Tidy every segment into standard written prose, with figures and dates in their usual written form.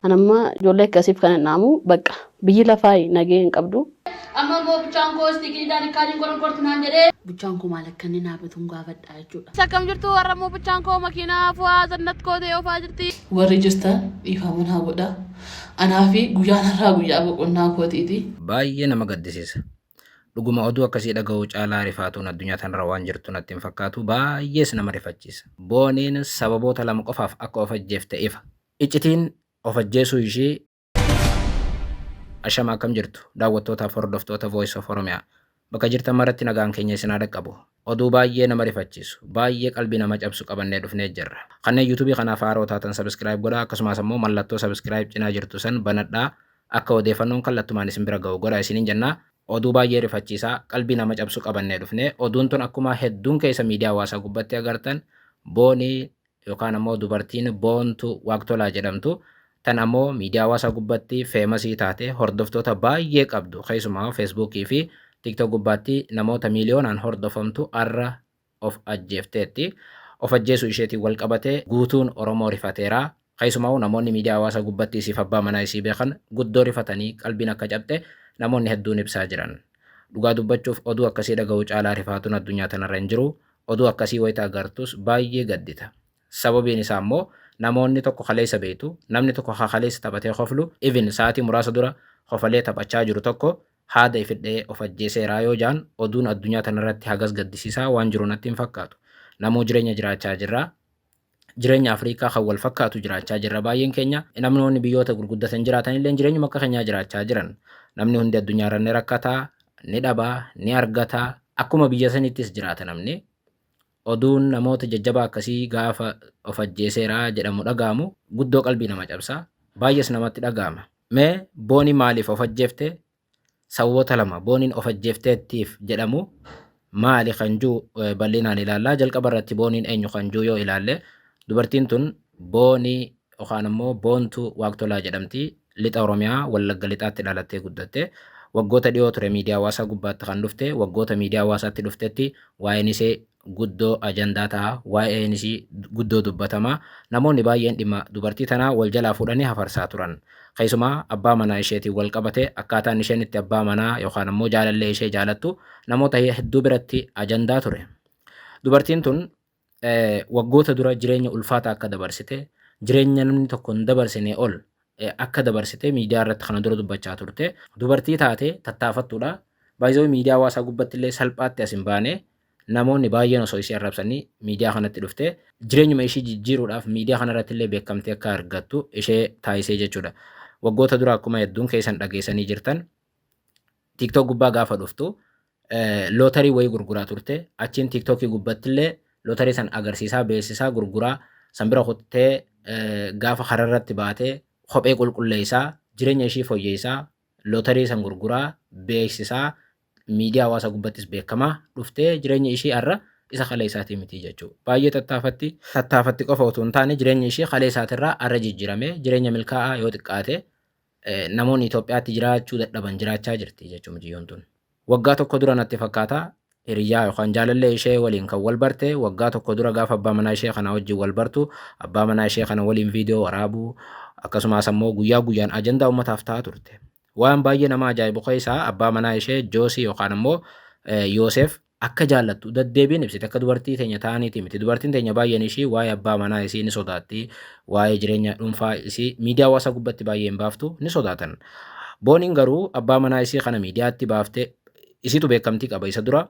Anamma ijoollee akkasiif kan naamu bakka biyyi lafaa nagee hin qabdu. Amma moo bichaan koo istikiidhaan kaaniin goron naan jedhee bichaan koo maal akka inni naafatuun gaafadha jechuudha. Sakkam jirtu warra moo bichaan koo makiinaa fu'aa zannat koo ta'ee ofaa jirti. Warri jirtan dhiifamuun haa godha. Anaa fi guyyaan irraa guyyaa boqonnaa kootiiti. Baay'ee nama gaddisiisa. Dhuguma oduu akkasii dhaga'uu caalaa rifaatuun addunyaa tanarra waan jirtu natti hin fakkaatu baay'ees nama rifachiisa. Booniin sababoota lama qofaaf akka of ajjeefte ifa. Iccitiin of ajjeesuu ishee ashama akkam jirtu daawwattootaaf hordoftoota Voice of Oromiyaa. Bakka jirtan maratti nagaan keenya isin haa dhaqqabu. Oduu baay'ee nama rifachiisu, baay'ee qalbii nama cabsu qabannee dhufnee jirra. Kanneen YouTube kanaaf haaroo taatan subscribe godhaa akkasumas immoo mallattoo subscribe cinaa jirtu san banadhaa akka odeeffannoon kallattumaan isin bira ga'u godhaa isiniin jennaa. Oduu baay'ee rifachiisaa qalbii nama cabsu qabannee dhufnee oduun tun akkuma hedduun keessa miidiyaa hawaasaa gubbatti agartan boonii yookaan ammoo dubartiin boontu Waaqtolaa jedhamtu tan ammoo miidiyaa hawaasaa gubbatti feemasii taate hordoftoota baay'ee qabdu keessumaa feesbuukii fi tiktok gubbaatti namoota miiliyoonaan hordofamtu arra of ajjeefteetti. Of ajjeesuu isheetiin wal qabatee guutuun Oromoo rifateeraa. Keessumaa namoonni miidiyaa hawaasaa gubbatti isiif abbaa manaa isii beekan guddoo rifatanii qalbiin akka cabxe namoonni hedduun ibsaa jiran. Dhugaa dubbachuuf oduu akkasii dhaga'uu caalaa rifaatuun addunyaa tanarra hin jiru. Oduu akkasii wayita agartus baay'ee gaddita. Sababiin isaa immoo namoonni tokko kaleessa beetu, namni tokko kaleessa taphatee hoflu, even sa'aatii muraasa dura hofalee taphachaa jiru tokko haada ifidhee of ajjeeseeraa yoo jaan oduun addunyaa tanarratti hagas gaddisiisaa waan jiru natti hin fakkaatu. Namuu jireenya jiraachaa jirra. Jireenya Afrikaa kan wal fakkaatu jiraachaa jirra baay'een keenya. Namoonni biyyoota gurguddatan jiraatan illee jireenyuma akka keenyaa jiraachaa jiran. Namni hundi addunyaarra ni rakkataa, ni dhabaa, ni argataa. Akkuma biyya sanittis jiraata namni. Oduun namoota jajjabaa akkasii gaafa of ajjeeseeraa jedhamu dhaga'amu guddoo qalbii nama cabsaa. Baay'ees namatti dhaga'ama. Mee booni maaliif of ajjeefte? Sababoota lama booniin of ajjeefteettiif jedhamu maali kan jiru bal'inaan ilaallaa. Jalqaba irratti booniin eenyu kan jiru yoo ilaalle dubartiin tun boonii yookaan immoo boontuu Waaqtolaa jedhamti. Lixa Oromiyaa Wallagga lixaatti dhalattee guddatte. Waggoota dhiyoo ture miidiyaa hawaasaa gubbaatti kan dhufte. Waggoota miidiyaa hawaasaatti dhuftetti waa'een ishee guddoo ajandaa ta'a. Waa'een ishii guddoo dubbatamaa. Namoonni baay'een dhimma dubartii tanaa wal jalaa fuudhanii hafarsaa turan. Keessumaa abbaa manaa isheetiin wal qabate akkaataan isheen itti abbaa manaa yookaan immoo jaalallee ishee jaalattu namoota hedduu biratti ajandaa ture. Dubartiin tun waggoota dura jireenya ulfaataa akka dabarsite, jireenya namni tokko hin dabarsine ol akka dabarsite miidiyaa irratti kana dura dubbachaa turte. Dubartii taate tattaafattuudha. Baay'ee miidiyaa hawaasaa gubbatti illee salphaatti as hin baane namoonni baay'een osoo ishee arrabsanii miidiyaa kanatti dhufte jireenyuma ishii jijjiiruudhaaf miidiyaa kanarratti illee beekamtee akka argattu ishee taasisee jechuudha. Waggoota dura akkuma hedduun keessan dhageessanii jirtan TikTok gubbaa gaafa dhuftu lootarii wayii gurguraa turte. Achiin TikTokii gubbatti illee lootarii san agarsiisaa beeksisaa gurguraa san bira kuttee gaafa kararratti baatee kophee qulqulleessaa jireenya ishii fooyyeessaa lootarii san gurguraa beeksisaa miidiyaa hawaasaa gubbattis beekamaa dhuftee jireenya ishii har'a isa kaleessaatii miti jechuudha. Baay'ee tattaafatti qofa otoo hin taane jireenya ishii kaleessaatirraa har'a jijjiiramee jireenya milkaa'aa yoo xiqqaate namoonni Itoophiyaatti jiraachuu dadhaban jiraachaa jirti jechuudha mujiyyoon tun. Waggaa tokko dura natti fakkaata hiriyaa yookaan jaalallee ishee waliin kan wal barte waggaa tokko dura gaafa abbaa manaa ishee kana wajjin wal bartu abbaa manaa ishee kana waliin viidiyoo waraabuu akkasumas ammoo guyyaa guyyaan ajandaa uummataaf ta'aa turte. Waan baay'ee nama ajaa'ibu keessaa abbaa manaa ishee Joosii yookaan ammoo Yoosef akka jaallattu deddeebiin ibsite. Akka dubartii teenya ta'aniiti miti. Dubartiin teenya baay'een ishii waa'ee abbaa manaa isii ni sodaatti. Waa'ee jireenya dhuunfaa isii miidiyaa hawaasaa gubbatti baay'een baaftu ni sodaatan. Booniin garuu abbaa manaa isii kana miidiyaatti baaftee isiitu beekamtii qaba. Isa dura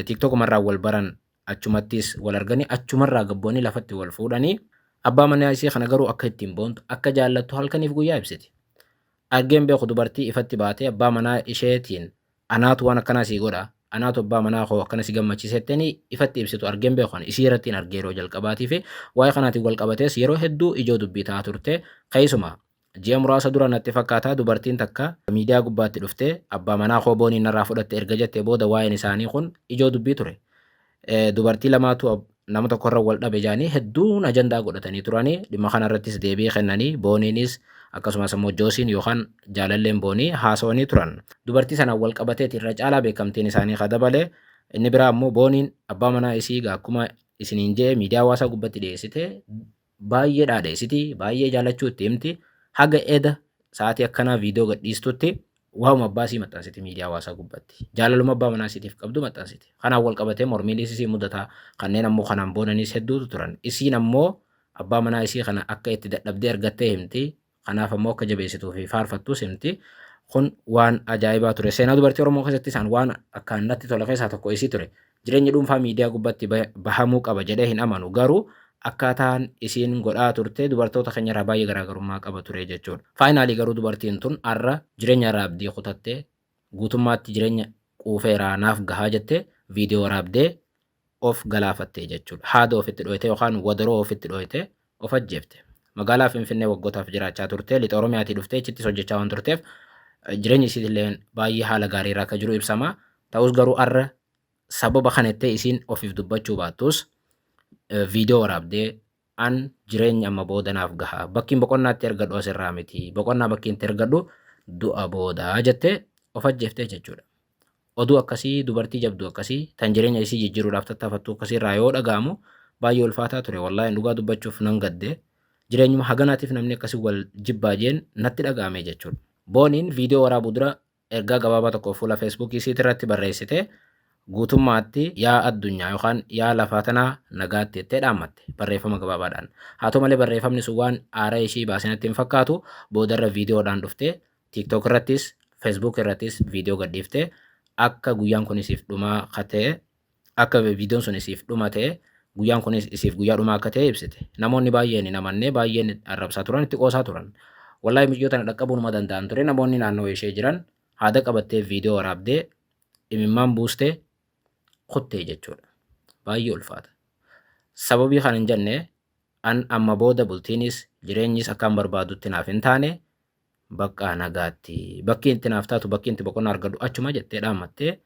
TikTok marraa wal baran achumattis wal arganii achumarraa gabboonni lafatti wal fuudhanii abbaa manaa isii kana garuu akka ittiin boontu akka jaallattu halkaniif guyyaa ibsiti. Argeen beeku dubartii ifatti baatee abbaa manaa isheetiin anaatu waan akkanaa sii godha. Anaatu abbaa manaa koo akkana si gammachiisettanii ifatti ibsitu argeen beekan isii irrattiin argee yeroo jalqabaatii fi waa'ee kanaatiin wal qabatees yeroo hedduu ijoo dubbii ta'aa turte. Keessumaa ji'a muraasa dura natti fakkaata dubartiin takka miidiyaa gubbaatti dhuftee abbaa manaa koo booniin narraa fudhatte erga jettee booda waa'een isaanii kun ijoo dubbii ture. Dubartii lamaatu nama tokkorra wal dhabe jaanii hedduun ajandaa godhatanii turanii dhimma kanarrattis deebii kennanii booniinis akkasumas immoo Joosiin yookaan jaalalleen boonii haasawanii turan. Dubartii sanaan wal qabateet irra caalaa beekamtiin isaanii ka dabale. Inni biraa immoo booniin abbaa manaa isii akkuma isiniin jee miidiyaa hawaasaa gubbatti dhiyeessite baay'ee dhaadheessiti baay'ee jaallachuu itti himti. haga eda sa'aatii akkanaa viidiyoo gadhiistutti waa'uma abbaa isii maxxansiti miidiyaa hawaasaa gubbatti. Jaalaluma abbaa manaa isiitiif qabdu maxxansiti. Kanaan wal qabatee mormiinis isii mudataa kanneen ammoo kanaan boonanis hedduutu turan. Isiin ammoo abbaa manaa isii kana akka itti dadhabdee argattee himti. Kanaaf ammoo akka jabeessituu fi faarfattuus himti. Kun waan ajaa'ibaa ture. Seenaa dubartii Oromoo keessatti isaan waan akkaan natti tola keessaa tokko isii ture. Jireenyi dhuunfaa miidiyaa gubbatti bahamuu qaba jedhee hin amanu. Garuu akkaataan isiin godhaa turte dubartoota keenya irraa baay'ee garaagarummaa qaba ture jechuudha. Faayinaalii garuu dubartiin tun har'a jireenya irraa abdii kutattee guutummaatti jireenya quufeeraa naaf gahaa jettee viidiyoo raabdee of galaafattee jechuudha. Haada ofitti dhohite yookaan wadaroo ofitti dhohite of ajjeefte. Magaalaa Finfinnee waggootaaf jiraachaa turte lixa Oromiyaatii dhuftee achittis hojjechaa waan turteef jireenyi isiitillee baay'ee haala gaariirraa akka jiru ibsama. Ta'us garuu har'a sababa kanettee isiin ofiif dubbachuu baattus viidiyoo waraabdee an jireenya amma booda naaf gahaa bakkiin boqonnaatti ergadhu asirraa miti boqonnaa bakkiin itti ergadhu du'a boodaa jettee of ajjeeftee jechuudha. Oduu akkasii dubartii jabduu akkasii tan jireenya isii jijjiiruudhaaf tattaafattu akkasiirraa yoo dhaga'amu baay'ee ulfaataa ture. Wallaahi dhugaa dubbachuuf nan gadde jireenyuma haganaatiif namni akkasii wal jibbaa jeen natti dhaga'ame jechuudha. Booniin viidiyoo waraabuu dura ergaa gabaabaa tokko fuula feesbuukii isiit irratti barreessite guutummaatti yaa addunyaa yookaan yaa lafaa tanaa nagaatti jettee dhaammatte barreeffama gabaabaadhaan. Haa ta'u malee barreeffamni sun waan aaraa ishii baasee natti hin fakkaatu boodarra viidiyoodhaan dhuftee TikTok irrattis Facebook irrattis viidiyoo gadhiiftee akka guyyaan kun isiif dhumaa akka ta'e akka viidiyoon sun isiif dhuma ta'e guyyaan kun isiif guyyaa dhumaa akka ta'e ibsite. Namoonni baay'een hin amannee baay'een arrabsaa turan itti qoosaa turan. Wallaahi miyyoo tana dhaqqabuunuma danda'an ture namoonni naannoo ishee jiran haada qabattee viidiyoo waraabdee imimmaan buustee kuttee jechuudha. Baay'ee ulfaata. Sababii kan hin jenne an amma booda bultiinis jireenyis akkaan barbaadutti naaf hin taane bakka nagaatti bakki itti naaf taatu bakki itti boqonnaa argadhu achuma jettee dhaammattee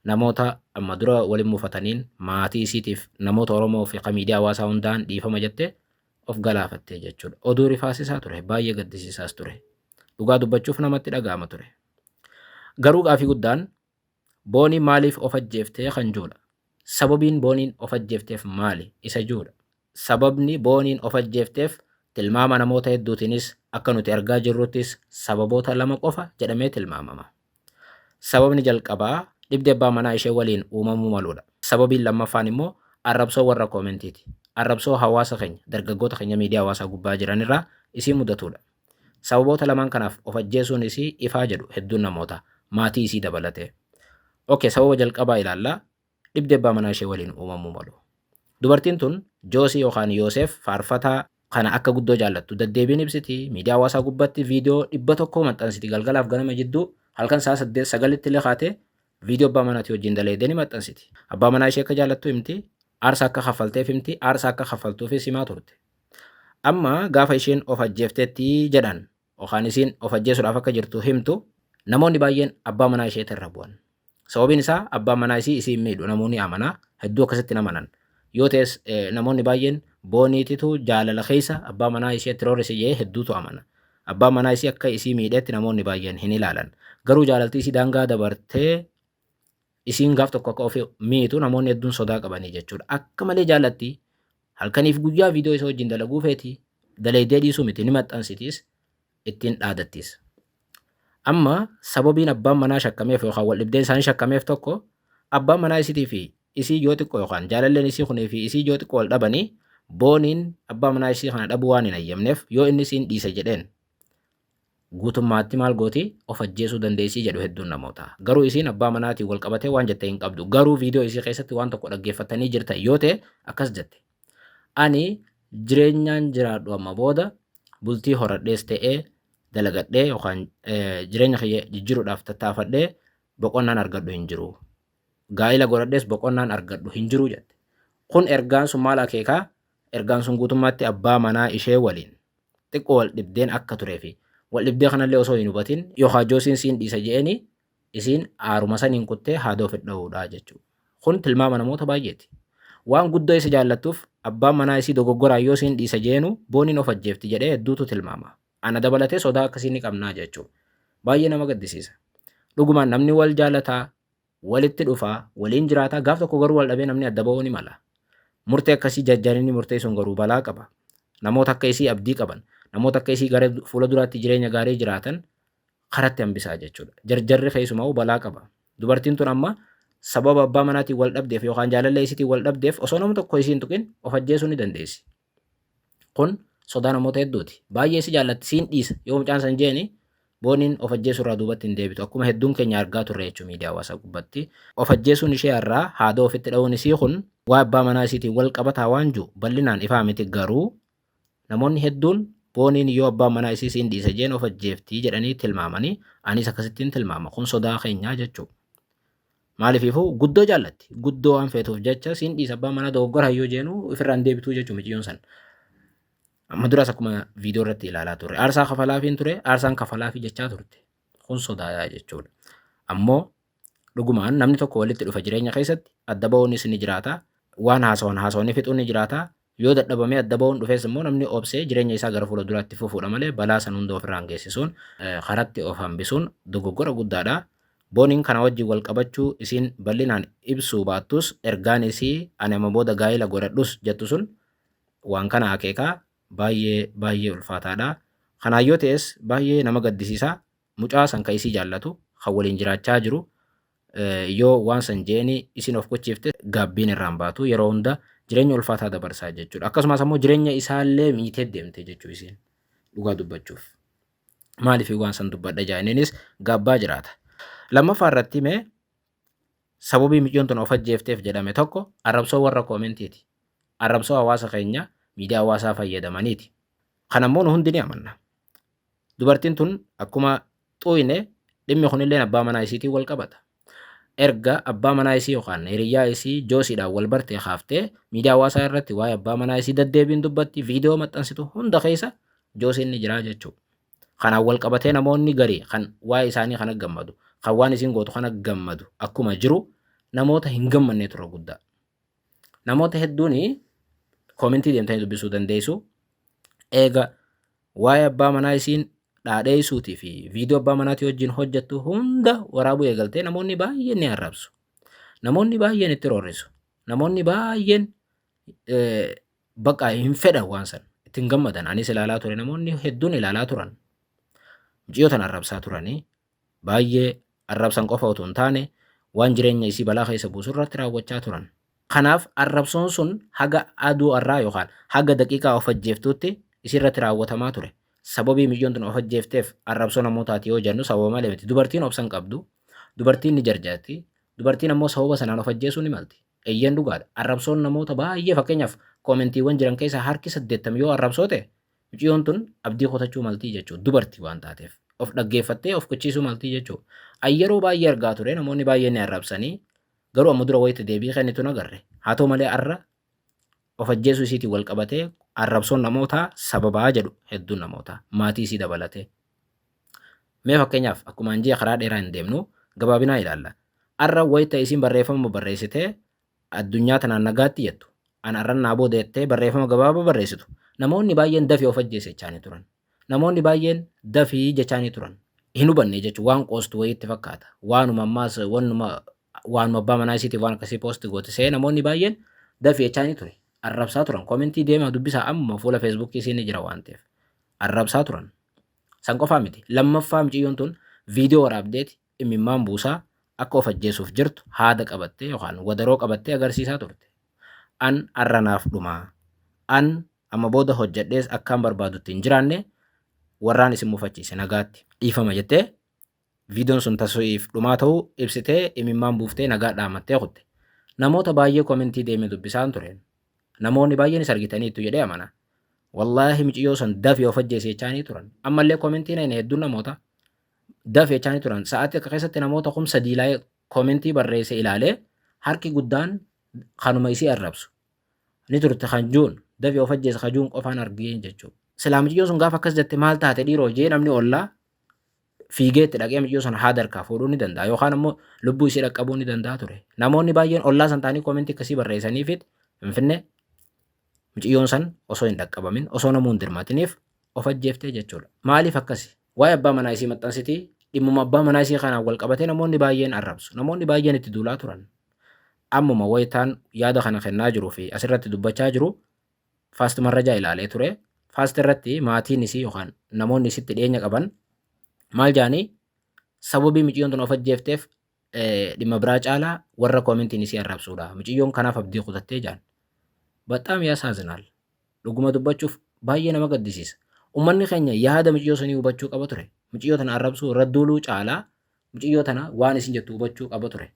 namoota amma dura waliin muufataniin maatii isiitiif namoota Oromoo fi miidiyaa hawaasaa hundaan dhiifama jettee of galaafattee jechuudha. Oduu rifaasisaa ture baay'ee gaddisiisaas ture. Dhugaa dubbachuuf namatti dhaga'ama ture. Garuu gaafii guddaan boonii maaliif of ajjeeftee kan jiruudha. Sababiin booniin of ajjeefteef maali isa jiruudha. Sababni booniin of ajjeefteef tilmaama namoota hedduutiinis akka nuti argaa jirruttis sababoota lama qofa jedhamee tilmaamama. Sababni jalqabaa dhibdee abbaa manaa ishee waliin uumamuu maluudha. Sababiin lammaffaan immoo arrabsoo warra koomentiiti. Arrabsoo hawaasa keenya dargaggoota keenya miidiyaa hawaasaa gubbaa jiranirraa isii mudatudha. Sababoota lamaan kanaaf of ajjeesuun isii ifaa jedhu hedduun namoota maatii isii dabalatee. Okay, sababa jalqabaa ilaallaa dhibdee abbaa manaa ishee waliin uumamuu malu. Dubartiin tun Joosii yookaan Yoosef faarfataa kana akka guddoo jaallattu deddeebiin ibsiti. Miidiyaa hawaasaa gubbatti viidiyoo 100 maxxansiti galgalaaf ganama jidduu halkan sa'a 8-9tti illee kaatee viidiyoo abbaa manaatii wajjin daleedee ni maxxansiti. Abbaa manaa ishee akka jaallattu himti. Aarsaa akka kaffalteef himti. Aarsaa akka kaffaltuufis himaa turte. Amma gaafa isheen of ajjeefteetti jedhan yookaan isiin of ajjeesuudhaaf akka jirtu himtu namoonni baay'een abbaa manaa isheetti irra bu'an. Sababiin isaa abbaa manaa isii miidhu namoonni amanaa hedduu akkasitti namanan. Yoo ta'es namoonni baay'een booniititu jaalala keessa abbaa manaa ishee tiroorisi jee hedduutu amana. Abbaa manaa isii akka isii miidhetti namoonni baay'een hin ilaalan. Garuu jaalaltii isii daangaa dabartee isiin gaaf tokko akka ofii miitu namoonni hedduun sodaa qabanii jechuudha. Akka malee jaallatti halkaniif guyyaa viidiyoo isa wajjin dalaguu feeti daleedee dhiisuu miti ni maxxansitiis ittiin dhaadattis. Amma sababiin abbaan manaa shakkameef yookaan wal dhibdeen isaanii shakkameef tokko abbaan manaa isiitii fi isii yoo xiqqoo yookaan jaalalleen isii kunii fi isii yoo xiqqoo wal dhabanii booniin abbaa manaa isii kana dhabuu waan hin ayyamneef yoo inni isiin dhiise jedheen guutummaatti maal gooti of ajjeesuu dandeessii jedhu hedduun namoota. Garuu isiin abbaa manaatiin wal qabatee waan jette hin qabdu. Garuu viidiyoo isii keessatti waan tokko dhaggeeffatanii jirtan yoo ta'e akkas jette. Ani jireenyaan jiraadhu amma booda bultii horadhees ta'ee dalagadhee yookaan jireenya kiyya jijjiiruudhaaf tattaafadhee boqonnaan argadhu hin jiru. Gaa'ila godhadhees boqonnaan argadhu hin jiru jette. Kun ergaan sun maal akeekaa? Ergaan sun guutummaatti abbaa manaa ishee waliin xiqqoo wal dhibdeen akka turee fi wal dhibdee kanallee osoo hin hubatin yookaan joosiin siin dhiisa je'eni isiin aaruma saniin kuttee haadha ofitti dha'uudha jechuudha. Kun tilmaama namoota baay'eeti. Waan guddoo isa jaallattuuf abbaan manaa isii dogoggoraan yoo siin dhiisa jeenu booniin of ajjeefti jedhee hedduutu tilmaama. Ana dabalatee sodaa akkasii ni qabnaa jechuudha. Baay'ee nama gaddisiisa. Dhugumaan namni wal jaalataa, walitti dhufaa, waliin jiraataa gaaf tokko garuu wal dhabee namni adda ba'uu ni mala. Murtee akkasii jajjarinni murteessuun garuu balaa qaba. Namoota akka isii abdii qaban, namoota akka isii gara fuula duraatti jireenya gaarii jiraatan karatti hambisaa jechuudha. Jarjarri keessumaa balaa qaba. Dubartiin tun amma sababa abbaa manaatiin wal dhabdeef yookaan jaalallee isiitiin wal dhabdeef osoo nama tokko isiin tuqin of ajjeesuu ni dandeessi. Kun sodaa namoota hedduuti. Baay'ee si jaallatti siin dhiisa yoo mucaan san jeeni booniin of ajjeesuu irraa duubatti hin deebitu. Akkuma hedduun keenya argaa turre jechuudha miidiyaa hawaasaa gubbatti. Of ajjeesuun ishee irraa haadha ofitti dha'uun isii kun waa abbaa manaa isiitiin wal qabataa waan jiru bal'inaan ifaa miti garuu namoonni hedduun booniin yoo abbaa manaa isii siin dhiisa jeen of ajjeeftii jedhanii tilmaamanii anis akkasittiin tilmaama. Kun sodaa keenyaa jechuudha. Maaliifuu guddoo jaallatti. Guddoo waan feetuuf jecha siin dhiisa abbaa manaa dogoggora yoo jeenu ofirraan deebituu jechuudha miciyyoon san. Amma duras akkuma viidiyoo irratti ilaalaa turre. Aarsaa kafalaafiin ture, aarsaan kafalaafii jechaa turte. Kun sodaa jechuudha. Ammoo dhugumaan namni tokko walitti dhufa jireenya keessatti adda ba'uunis ni jiraata. Waan haasawanii fixuun ni jiraata. Yoo dadhabamee adda ba'uun dhufees immoo namni obsee jireenya isaa gara fuula duraatti fufuudha malee balaa san hunda ofirraan geessisuun karatti of hambisuun dogoggora guddaadha. Booniin kana wajjin wal qabachuu isiin bal'inaan ibsuu baattus ergaan isii ani amma booda gaa'ila godhadhus jettu sun waan kana akeekaa baay'ee ulfaataadha. Kanaan yoo ta'es baay'ee nama gaddisiisa. Mucaa san kan isii jaallatu kan waliin jiraachaa jiru yoo waan san jeeni isin of gochiifte gaabbiin irraan baatu yeroo hunda jireenya ulfaataa dabarsaa jechuudha. Akkasumas ammoo jireenya isaallee miitee deemte jechuu isiin dhugaa dubbachuuf. Maaliif waan san dubbadha jaaniinis gaabbaa jiraata. Lammaffaa irratti mee sababii miciyyoon tun of ajjeefteef jedhame tokko arrabsoo warra koomentiiti. Arrabsoo hawaasa keenya miidiyaa hawaasaa fayyadamaniiti. Kanammoo nu hundi ni amanna. Dubartiin tun akkuma xuyne dhimmi kunillee abbaa manaa isiitiin wal qabata. Erga abbaa manaa isii yookaan hiriyyaa isii joosiidhaan wal bartee kaaftee miidiyaa hawaasaa irratti waa'ee abbaa manaa isii deddeebiin dubbatti viidiyoo maxxansitu hunda keessa joosiin ni jira jechuudha. Kanaan wal qabatee namoonni garii kan waa'ee isaanii kana gammadu, kan waan isiin gootu kana gammadu akkuma jiru namoota hin gammanne tura guddaa. Namoota hedduun koomentii deemtanii dubbisuu dandeessu. Eega waa'ee abbaa manaa isiin dhaadheessuutii fi viidiyoo abbaa manaatii wajjin hojjettu hunda waraabuu eegaltee namoonni baay'een ni arrabsu. Namoonni baay'een itti roorrisu. Namoonni baay'een bakka hin fedhan waan san ittiin gammadan. Anis ilaalaa ture namoonni hedduun ilaalaa turan. Miciyyoota arrabsaa turanii baay'ee arrabsan qofa otoo hin taane waan jireenya isii balaa keessa buusu irratti raawwachaa turan. Kanaaf arrabsoon sun haga aduu irraa yookaan haga daqiiqaa of ajjeeftuutti isirratti raawwatamaa ture. Sababii miciyyoon tun of ajjeefteef arrabsoo namootaati yoo jennu sababa malee miti. Dubartiin obsan qabdu, dubartiin ni jarjaatti, dubartiin ammoo sababa sanaan of ajjeesuu ni malti. Eeyyeen dhugaadha. Arrabsoon namoota baay'ee fakkeenyaaf koomentiiwwan jiran keessaa harki 80 yoo arrabsoo ta'e miciyyoon tun abdii kutachuu maltii jechuudha. Dubartii waan taateef of dhaggeeffattee of gochiisuu maltii jechuudha. Yeroo baay'ee argaa ture namoonni baay'een ni arrabsanii garuu amma dura wayita deebii kennitu nagarre. Haa ta'u malee arra of ajjeesuu isiitiin wal qabatee arrabsoon namootaa sababaa jedhu hedduun namootaa maatii isii dabalatee. Mee fakkeenyaaf akkuma anjii karaa dheeraa hin deemnu gabaabinaa ilaalla. Arra wayita isiin barreeffama barreessitee addunyaa tanaan nagaatti jettu. An arran naaboo deettee barreeffama gabaabaa barreessitu. Namoonni baay'een dafii of ajjeese jechaanii turan. Namoonni baay'een dafii jechaanii turan. Hin hubanne jechuun waan qoostu wayiitti fakkaata. Waanuma ammaas waanuma abbaa manaa isiitiif waan akkasii poosti gootisee namoonni baay'een dafii jechaanii ture. Arrabsaa turan. Koomentii deemaa dubbisaa amma fuula feesbuukii isiin ni jira waan ta'eef. Arrabsaa turan. San qofaa miti. Lammaffaa miciyyoon tun viidiyoo waraabdeeti imimmaan buusaa akka of ajjeesuuf jirtu haada qabattee yookaan wadaroo qabattee agarsiisaa turte. An arranaaf dhumaa. An amma booda hojjedhees akkaan barbaadutti hin jiraanne warraan isin mufachiise nagaatti dhiifama jettee viidiyoon sun tasoo'iif dhumaa ta'uu ibsitee imimmaan buuftee nagaa dhaamattee kutte. Namoota baay'ee koomentii deemee dubbisaan tureen. Namoonni baay'eenis argitaniitu jedhee amana. Wallaahi miciyyoo san dafii of ajjeese jechaanii turan. Ammallee koomentiin aina hedduun namoota dafii jechaanii turan. Sa'aatii akka keessatti namoota kumsa diilaa koomentii barreesse ilaalee harki guddaan kanuma isii arrabsu. Ni turte kan juun dafii of ajjeese kajuun qofaan argeen jechuudha. Silaa miciyyoo sun gaafa akkas jette maal taate dhiiroo jee namni ollaa fiigeetti dhaqee miciyyoo sana haada harkaa fuudhuu ni danda'a yookaan ammoo lubbuu isii dhaqqabuu ni danda'a ture. Namoonni baay'een ollaa san ta'anii koomentii akkasii barreessaniifit Finfinnee miciyyoon san osoo hin dhaqqabamin osoo namuu hin dirmatiniif of ajjeeftee jechuudha. Maaliif akkasi? Waa'ee abbaa manaa isii maxxansitii dhimmuma abbaa manaa isii kanaan wal qabatee namoonni baay'een arrabsu. Namoonni baay'een itti duulaa turan. Ammuma wayitaan yaada kana kennaa jiruu fi asirratti dubbachaa jiru faast marrajaa ilaalee ture. faast irratti maatiin isii yookaan namoonni isitti dhiyeenya qaban maal jaanii sababii mucayyoon tun of ajjeefteef dhimma biraa caalaa warra koomentiin isii arrabsuudha. Mucayyoon kanaaf abdii kutattee jaan. Bexaam yaasaaዝናል. Dhuguma dubbachuuf baay'ee nama gaddisiisa. Uummanni keenya yaada mucayyoo sanii hubachuu qaba ture. Mucayyoo tana arrabsuu irra duuluu caalaa mucayyoo tana waan isin jettu hubachuu qaba ture.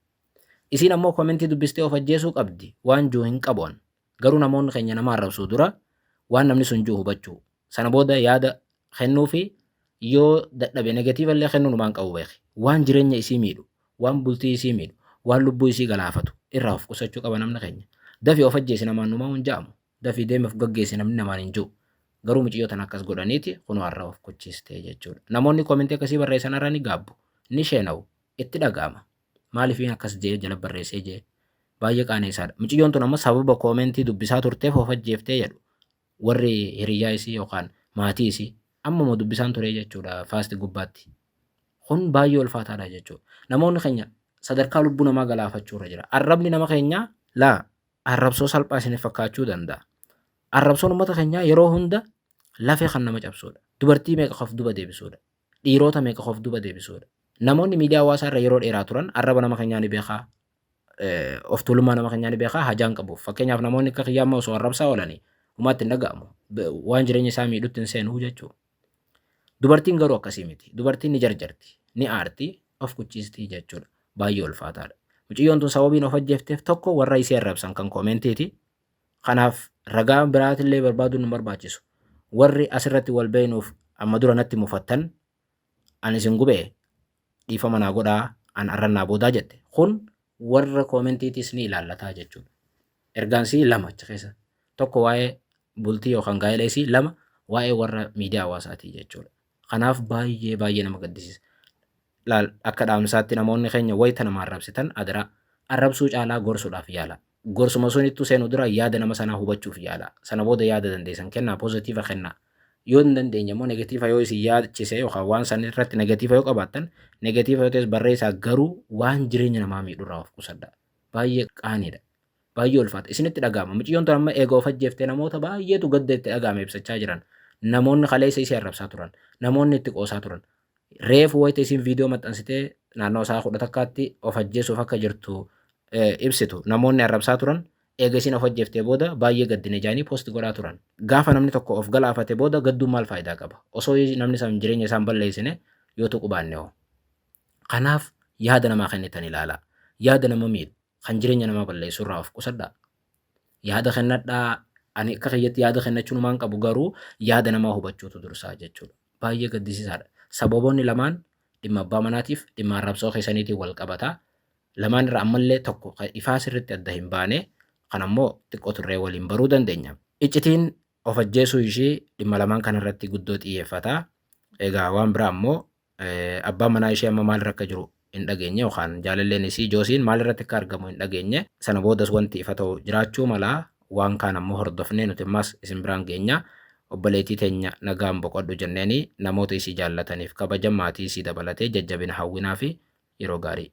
Isiin ammoo koomentii dubbistee of ajjeesuu qabdi. Waan juu hin qabuun. Garuu namoonni keenya nama arrabsuu dura waan namni sun juu hubachuu. Sana booda yaada kennuu fi yoo dadhabe negatiiva illee kennuu numaan qabu beeki. Waan jireenya isii miidhu, waan bultii isii miidhu, waan lubbuu isii galaafatu irraa of qusachuu qaba namni keenya. Dafii of ajjeesi namaan numaa hin jaamu. Dafii deemee of gaggeessi namni namaan hin jiru. Garuu mucayyoo tana akkas godhaniiti kunoo har'a of qochistee jechuudha. Namoonni koomentii akkasii barreessan irraa ni gaabbu, ni sheenawu, itti dhaga'ama. Maaliif akkas jee jala barreessee jee baay'ee qaaneessaadha. Mucayyoon tun amma sababa koomentii dubbisaa turteef of ajjeeftee jedhu warri hiriyyaa isii yookaan maatii isii ammuma dubbisaan ture jechuudha faasti gubbaatti. Kun baay'ee ulfaataadha jechuudha. Namoonni keenya sadarkaa lubbuu namaa galaafachuu irra jira. Arrabni nama keenyaa laa arrabsoo salphaa isiniif fakkaachuu danda'a. Arrabsoon uummata keenyaa yeroo hunda lafee kan nama cabsuudha. Dubartii meeqa qof duba deebisuudha. Dhiirota meeqa qof duba deebisuudha. Namoonni miidiyaa hawaasaa irra yeroo dheeraa turan arraba nama keenyaa ni beekaa. Of tuulummaa nama keenyaa ni beekaa hajaan qabuuf. Fakkeenyaaf namoonni akka kiyyaama osoo arrabsaa oolanii uummatti hin dhaga'amu. Waan jireenya isaa miidhutti hin seenuu jechuudha. Dubartiin garuu akkasii miti. Dubartiin ni jarjarti, ni aarti, of quchistii jechuudha. Baay'ee ulfaataadha. Mucayyoon tun sababiin of ajjeefteef tokko warra isii arrabsan kan koomentiiti. Kanaaf ragaa biraatillee barbaaduun hin barbaachisu. Warri asirratti wal beeknuuf amma dura natti mufattan ani isin gubee dhiifama naa godhaa an arrannaa boodaa jette. Kun warra koomentiitis ni ilaallataa jechuudha. Ergaansii lama achi keessa. Tokko waa'ee bultii yookaan gaa'ela isii, lama waa'ee warra miidiyaa hawaasaatii jechuudha. Kanaaf baay'ee nama gaddisiisa. Akka dhaamsaatti namoonni keenya wayita nama arrabsitan adaraa arrabsuu caalaa gorsuudhaaf yaala. Gorsuma sunittuu seenuu dura yaada nama sanaa hubachuuf yaala. Sana booda yaada dandeessan kennaa, poozitiiva kennaa. Yoo hin dandeenye immoo negatiiva yoo isin yaadachise yookaan waan san irratti negatiiva yoo qabaattan negatiiva yoo ta'es barreessaa garuu waan jireenya namaa miidhurraa of qusadha. Baay'ee qaaniidha. Baay'ee ulfaata. Isinitti dhaga'ama. Mucayyoon tun amma eega of ajjeeftee namoota baay'eetu gadda itti dhaga'ame ibsachaa jiran. Namoonni kaleessa isii arrabsaa turan. Namoonni itti qoosaa turan. Reefu wayita isin viidiyoo maxxansitee naannoo isaa 10 of ajjeesuuf akka jirtu ibsitu. Namoonni arrabsaa turan eega isin of ajjeeftee booda baay'ee gaddine jaanii poosti godhaa turan. Gaafa namni tokko of galaafate booda gadduun maal faayidaa qaba? Osoo namni san jireenya isaan balleessine yoo tuqu baanne hoo. Kanaaf yaada namaa kennitan ilaalaa. Yaada nama miidhu kan jireenya namaa balleessu irraa of qusadhaa. Yaada kennadhaa. Ani akka kiyyatti yaada kennachuu numaan qabu garuu yaada namaa hubachuutu dursaa jechuudha. Baay'ee gaddisiisaadha. Sababoonni lamaan dhimma abbaa manaatiif dhimma arrabsoo keessaniitiin wal qabataa. Lamaan irraa ammallee tokko ifaa sirriitti adda hin baane kan ammoo xiqqoo turree waliin baruu dandeenya. Iccitiin of ajjeesuu ishii dhimma lamaan kanarratti guddoo xiyyeeffataa. Egaa waan biraa ammoo abbaan manaa ishee amma maalirra akka jiru hin dhageenye yookaan jaalalleen isii Joosiin maalirratti akka argamu hin dhageenye. Sana boodas wanti ifa ta'u jiraachuu malaa. Waan kaan ammoo hordofnee nuti ammas isin biraan geenya. Obboleettii teenya nagaan boqodhu jenneeni namoota isii jaallataniif kabaja maatii isii dabalatee jajjabina hawwinaa fi yeroo gaarii.